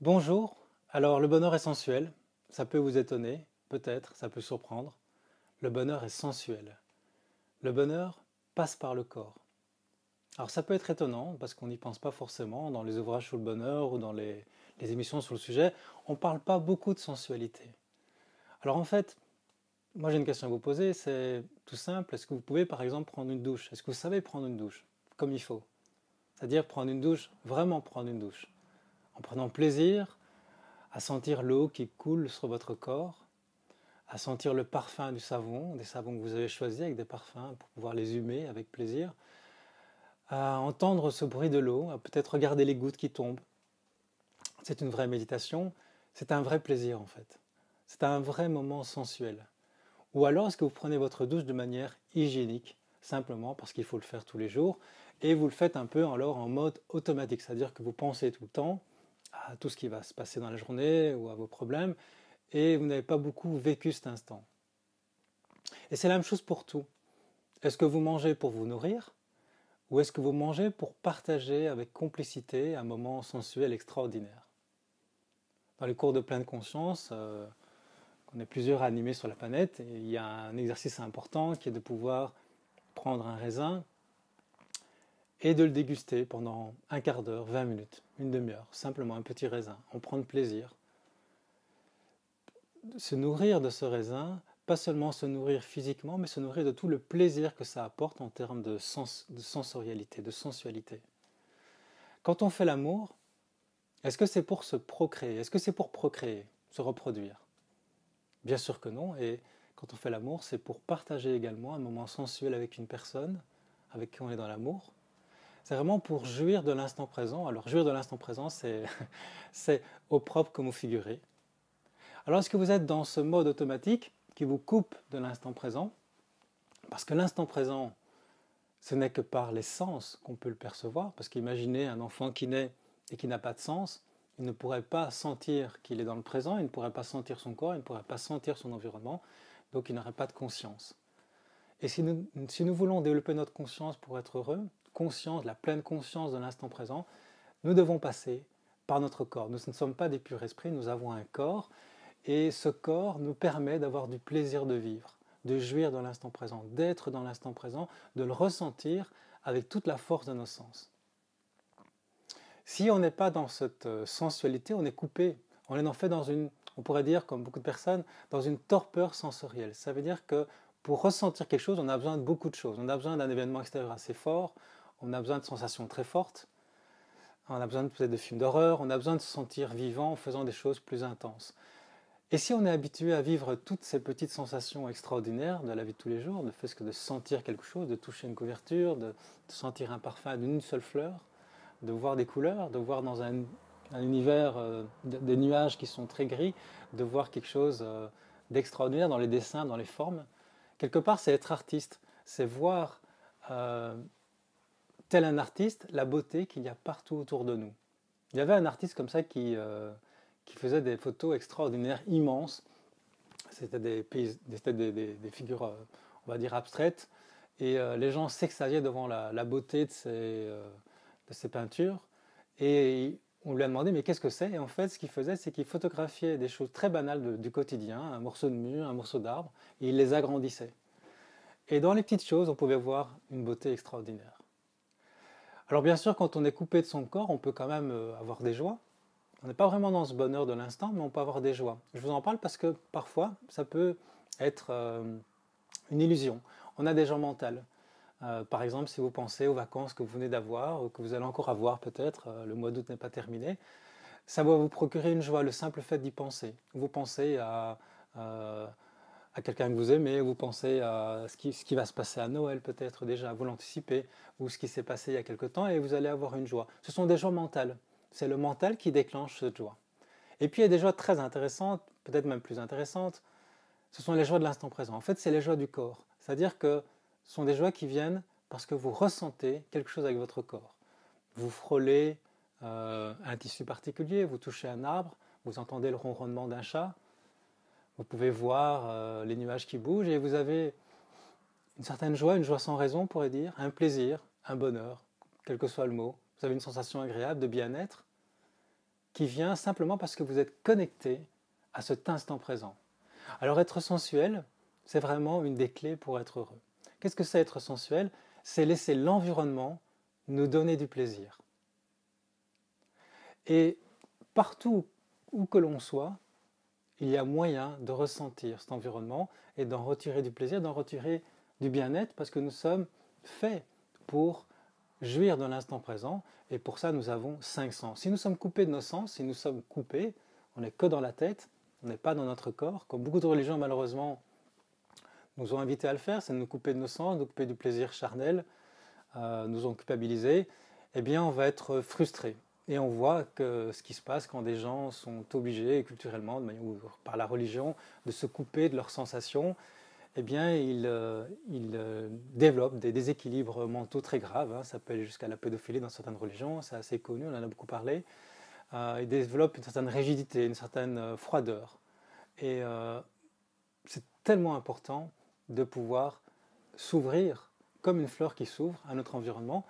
Bonjour, alors le bonheur est sensuel, ça peut vous étonner, peut-être, ça peut surprendre. Le bonheur est sensuel. Le bonheur passe par le corps. Alors ça peut être étonnant parce qu'on n'y pense pas forcément dans les ouvrages sur le bonheur ou dans les émissions sur le sujet, on ne parle pas beaucoup de sensualité. Alors en fait, moi j'ai une question à vous poser, c'est tout simple, est-ce que vous pouvez par exemple prendre une douche? Est-ce que vous savez prendre une douche comme il faut? C'est-à-dire prendre une douche, vraiment prendre une douche, en prenant plaisir à sentir l'eau qui coule sur votre corps, à sentir le parfum du savon, des savons que vous avez choisis avec des parfums pour pouvoir les humer avec plaisir, à entendre ce bruit de l'eau, à peut-être regarder les gouttes qui tombent. C'est une vraie méditation, c'est un vrai plaisir en fait. C'est un vrai moment sensuel. Ou alors est-ce que vous prenez votre douche de manière hygiénique, simplement parce qu'il faut le faire tous les jours, et vous le faites un peu alors en mode automatique, c'est-à-dire que vous pensez tout le temps à tout ce qui va se passer dans la journée ou à vos problèmes, et vous n'avez pas beaucoup vécu cet instant. Et c'est la même chose pour tout. Est-ce que vous mangez pour vous nourrir ou est-ce que vous mangez pour partager avec complicité un moment sensuel extraordinaire? Dans les cours de pleine conscience, on est plusieurs à animer sur la planète, et il y a un exercice important qui est de pouvoir prendre un raisin et de le déguster pendant un quart d'heure, 20 minutes, une demi-heure, simplement un petit raisin, en prendre plaisir. Se nourrir de ce raisin, pas seulement se nourrir physiquement, mais se nourrir de tout le plaisir que ça apporte en termes de sensorialité, de sensualité. Quand on fait l'amour, est-ce que c'est pour se procréer? Est-ce que c'est pour procréer, se reproduire? Bien sûr que non, et quand on fait l'amour, c'est pour partager également un moment sensuel avec une personne avec qui on est dans l'amour. C'est vraiment pour jouir de l'instant présent. Alors jouir de l'instant présent, c'est au propre comme au figuré. Alors est-ce que vous êtes dans ce mode automatique qui vous coupe de l'instant présent? Parce que l'instant présent, ce n'est que par les sens qu'on peut le percevoir. Parce qu'imaginez un enfant qui naît et qui n'a pas de sens, il ne pourrait pas sentir qu'il est dans le présent, il ne pourrait pas sentir son corps, il ne pourrait pas sentir son environnement, donc il n'aurait pas de conscience. Et si nous voulons développer notre conscience pour être heureux, conscience, la pleine conscience de l'instant présent, nous devons passer par notre corps. Nous ne sommes pas des purs esprits, nous avons un corps, et ce corps nous permet d'avoir du plaisir de vivre, de jouir dans l'instant présent, d'être dans l'instant présent, de le ressentir avec toute la force de nos sens. Si on n'est pas dans cette sensualité, on est coupé, on est en fait dans une, on pourrait dire, comme beaucoup de personnes, dans une torpeur sensorielle. Ça veut dire que pour ressentir quelque chose, on a besoin de beaucoup de choses. On a besoin d'un événement extérieur assez fort, on a besoin de sensations très fortes, on a besoin peut-être de films d'horreur, on a besoin de se sentir vivant en faisant des choses plus intenses. Et si on est habitué à vivre toutes ces petites sensations extraordinaires de la vie de tous les jours, ne fait-ce que de sentir quelque chose, de toucher une couverture, de sentir un parfum d'une seule fleur, de voir des couleurs, de voir dans un univers des nuages qui sont très gris, de voir quelque chose d'extraordinaire dans les dessins, dans les formes. Quelque part, c'est être artiste, c'est voir, euh, tel un artiste, la beauté qu'il y a partout autour de nous. Il y avait un artiste comme ça qui faisait des photos extraordinaires, immenses. C'était des figures, on va dire, abstraites. Et les gens s'extasiaient devant la beauté de ces peintures. Et on lui a demandé, mais qu'est-ce que c'est? Et en fait, ce qu'il faisait, c'est qu'il photographiait des choses très banales du quotidien, un morceau de mur, un morceau d'arbre, et il les agrandissait. Et dans les petites choses, on pouvait voir une beauté extraordinaire. Alors bien sûr, quand on est coupé de son corps, on peut quand même avoir des joies. On n'est pas vraiment dans ce bonheur de l'instant, mais on peut avoir des joies. Je vous en parle parce que parfois, ça peut être une illusion. On a des joies mentales. Par exemple, si vous pensez aux vacances que vous venez d'avoir ou que vous allez encore avoir peut-être, le mois d'août n'est pas terminé, ça va vous procurer une joie, le simple fait d'y penser. Vous pensez à quelqu'un que vous aimez, vous pensez à ce qui va se passer à Noël peut-être déjà, vous l'anticipez, ou ce qui s'est passé il y a quelque temps et vous allez avoir une joie. Ce sont des joies mentales. C'est le mental qui déclenche cette joie. Et puis il y a des joies très intéressantes, peut-être même plus intéressantes, ce sont les joies de l'instant présent. En fait, c'est les joies du corps. C'est-à-dire que ce sont des joies qui viennent parce que vous ressentez quelque chose avec votre corps. Vous frôlez un tissu particulier, vous touchez un arbre, vous entendez le ronronnement d'un chat, vous pouvez voir les nuages qui bougent et vous avez une certaine joie, une joie sans raison, on pourrait dire, un plaisir, un bonheur, quel que soit le mot. Vous avez une sensation agréable de bien-être. qui vient simplement parce que vous êtes connecté à cet instant présent. Alors être sensuel, c'est vraiment une des clés pour être heureux. Qu'est-ce que c'est être sensuel? C'est laisser l'environnement nous donner du plaisir. Et partout où que l'on soit, il y a moyen de ressentir cet environnement et d'en retirer du plaisir, d'en retirer du bien-être, parce que nous sommes faits pour jouir de l'instant présent, et pour ça nous avons 5 sens. Si nous sommes coupés de nos sens, si nous sommes coupés, on n'est que dans la tête, on n'est pas dans notre corps, comme beaucoup de religions malheureusement nous ont invités à le faire, c'est de nous couper de nos sens, de nous couper du plaisir charnel, nous ont culpabilisés, eh bien on va être frustré. Et on voit que ce qui se passe quand des gens sont obligés culturellement, ou par la religion, de se couper de leurs sensations, eh bien ils développent des déséquilibres mentaux très graves. Ça peut aller jusqu'à la pédophilie dans certaines religions, c'est assez connu, on en a beaucoup parlé. Ils développent une certaine rigidité, une certaine froideur. Et c'est tellement important de pouvoir s'ouvrir comme une fleur qui s'ouvre à notre environnement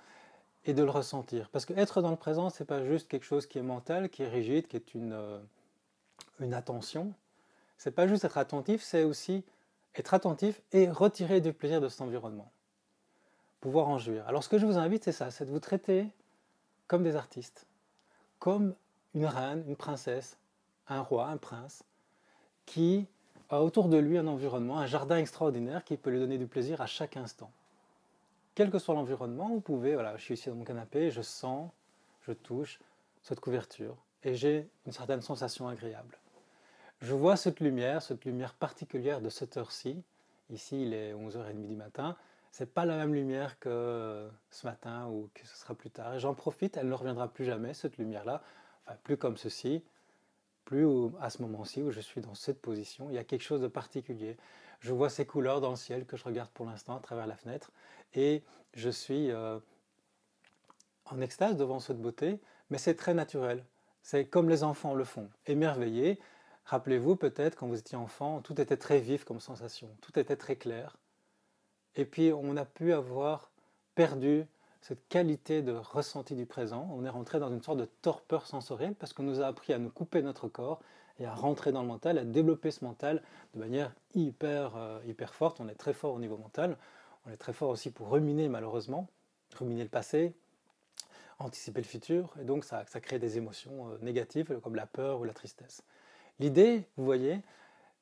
et de le ressentir. Parce qu'être dans le présent, ce n'est pas juste quelque chose qui est mental, qui est rigide, qui est une attention. Ce n'est pas juste être attentif, c'est aussi être attentif et retirer du plaisir de cet environnement. Pouvoir en jouir. Alors ce que je vous invite, c'est ça, c'est de vous traiter comme des artistes, comme une reine, une princesse, un roi, un prince, qui a autour de lui un environnement, un jardin extraordinaire qui peut lui donner du plaisir à chaque instant. Quel que soit l'environnement, vous pouvez, voilà, je suis ici dans mon canapé, je sens, je touche cette couverture et j'ai une certaine sensation agréable. Je vois cette lumière particulière de cette heure-ci. Ici, il est 11h30 du matin. Ce n'est pas la même lumière que ce matin ou que ce sera plus tard. Et j'en profite, elle ne reviendra plus jamais, cette lumière-là. Enfin, plus comme ceci, plus à ce moment-ci où je suis dans cette position. Il y a quelque chose de particulier. Je vois ces couleurs dans le ciel que je regarde pour l'instant à travers la fenêtre. Et je suis en extase devant cette beauté, mais c'est très naturel. C'est comme les enfants le font, émerveillés. Rappelez-vous peut-être quand vous étiez enfant, tout était très vif comme sensation, tout était très clair. Et puis on a pu avoir perdu cette qualité de ressenti du présent. On est rentré dans une sorte de torpeur sensorielle parce qu'on nous a appris à nous couper de notre corps et à rentrer dans le mental, à développer ce mental de manière hyper forte. On est très fort au niveau mental. On est très fort aussi pour ruminer malheureusement, ruminer le passé, anticiper le futur, et donc ça crée des émotions négatives comme la peur ou la tristesse. L'idée, vous voyez,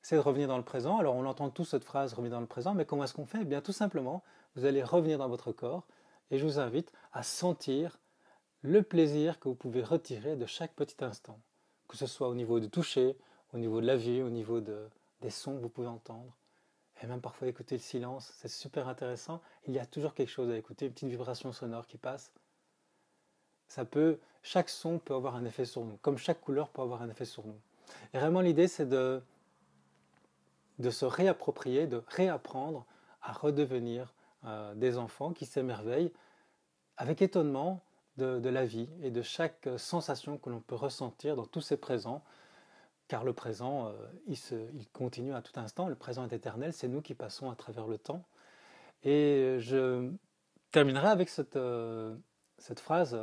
c'est de revenir dans le présent. Alors on entend tous cette phrase, revenir dans le présent, mais comment est-ce qu'on fait? Eh bien tout simplement, vous allez revenir dans votre corps, et je vous invite à sentir le plaisir que vous pouvez retirer de chaque petit instant, que ce soit au niveau du toucher, au niveau de la vue, au niveau des sons que vous pouvez entendre, et même parfois écouter le silence, c'est super intéressant. Il y a toujours quelque chose à écouter, une petite vibration sonore qui passe. Chaque son peut avoir un effet sur nous, comme chaque couleur peut avoir un effet sur nous. Et vraiment l'idée c'est de se réapproprier, de réapprendre à redevenir des enfants qui s'émerveillent avec étonnement de la vie et de chaque sensation que l'on peut ressentir dans tous ces présents, car le présent, il continue à tout instant, le présent est éternel, c'est nous qui passons à travers le temps. Et je terminerai avec cette phrase,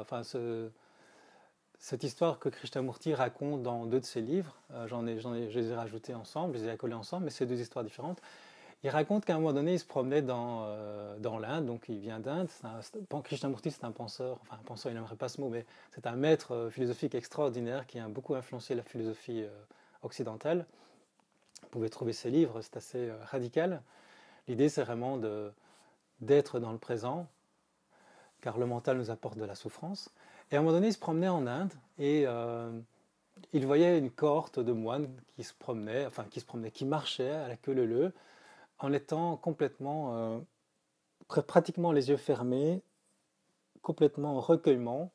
cette histoire que Krishnamurti raconte dans 2 de ses livres. Je les ai rajoutés ensemble, je les ai accolés ensemble, mais c'est 2 histoires différentes. Il raconte qu'à un moment donné, il se promenait dans l'Inde, donc il vient d'Inde. Krishnamurti, c'est un penseur, il n'aimerait pas ce mot, mais c'est un maître philosophique extraordinaire qui a beaucoup influencé la philosophie occidentale. Vous pouvez trouver ses livres, c'est assez radical. L'idée, c'est vraiment d'être dans le présent, car le mental nous apporte de la souffrance. Et à un moment donné, il se promenait en Inde et il voyait une cohorte de moines qui marchaient à la queue leu-leu, en étant complètement, pratiquement les yeux fermés, complètement en recueillement,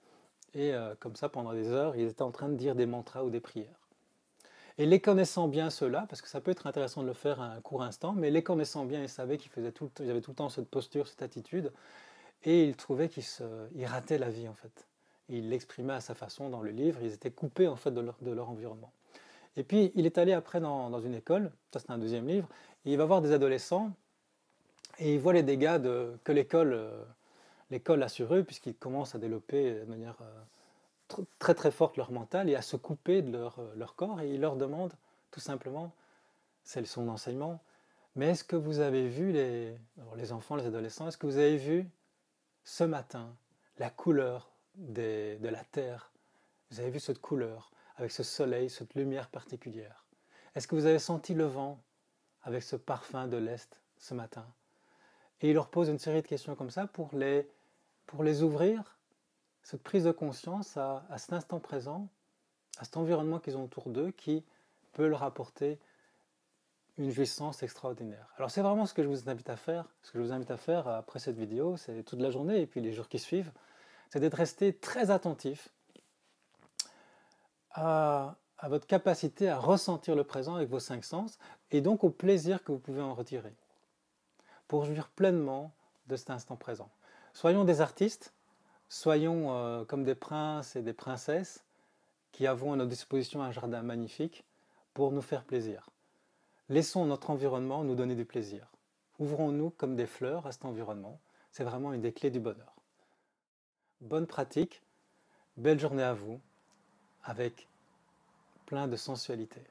et comme ça pendant des heures, ils étaient en train de dire des mantras ou des prières. Et les connaissant bien ceux-là, parce que ça peut être intéressant de le faire à un court instant, mais les connaissant bien, ils savaient qu'ils avaient tout le temps cette posture, cette attitude, et ils trouvaient qu'ils rataient la vie en fait. Et ils l'exprimaient à sa façon dans le livre, ils étaient coupés en fait de leur environnement. Et puis il est allé après dans une école, ça c'est un 2e livre, et il va voir des adolescents, et il voit les dégâts que l'école a sur eux, puisqu'ils commencent à développer de manière très très forte leur mental et à se couper de leur corps, et il leur demande tout simplement, c'est son enseignement, mais est-ce que vous avez vu les enfants, les adolescents, est-ce que vous avez vu ce matin la couleur de la terre? Vous avez vu cette couleur avec ce soleil, cette lumière particulière? Est-ce que vous avez senti le vent avec ce parfum de l'Est ce matin? Et il leur pose une série de questions comme ça pour les ouvrir, cette prise de conscience à cet instant présent, à cet environnement qu'ils ont autour d'eux qui peut leur apporter une jouissance extraordinaire. Alors c'est vraiment ce que je vous invite à faire, ce que je vous invite à faire après cette vidéo, c'est toute la journée et puis les jours qui suivent, c'est d'être resté très attentif à votre capacité à ressentir le présent avec vos cinq sens et donc au plaisir que vous pouvez en retirer pour jouir pleinement de cet instant présent. Soyons des artistes, soyons comme des princes et des princesses qui avons à notre disposition un jardin magnifique pour nous faire plaisir. Laissons notre environnement nous donner du plaisir. Ouvrons-nous comme des fleurs à cet environnement. C'est vraiment une des clés du bonheur. Bonne pratique, belle journée à vous, avec plein de sensualité.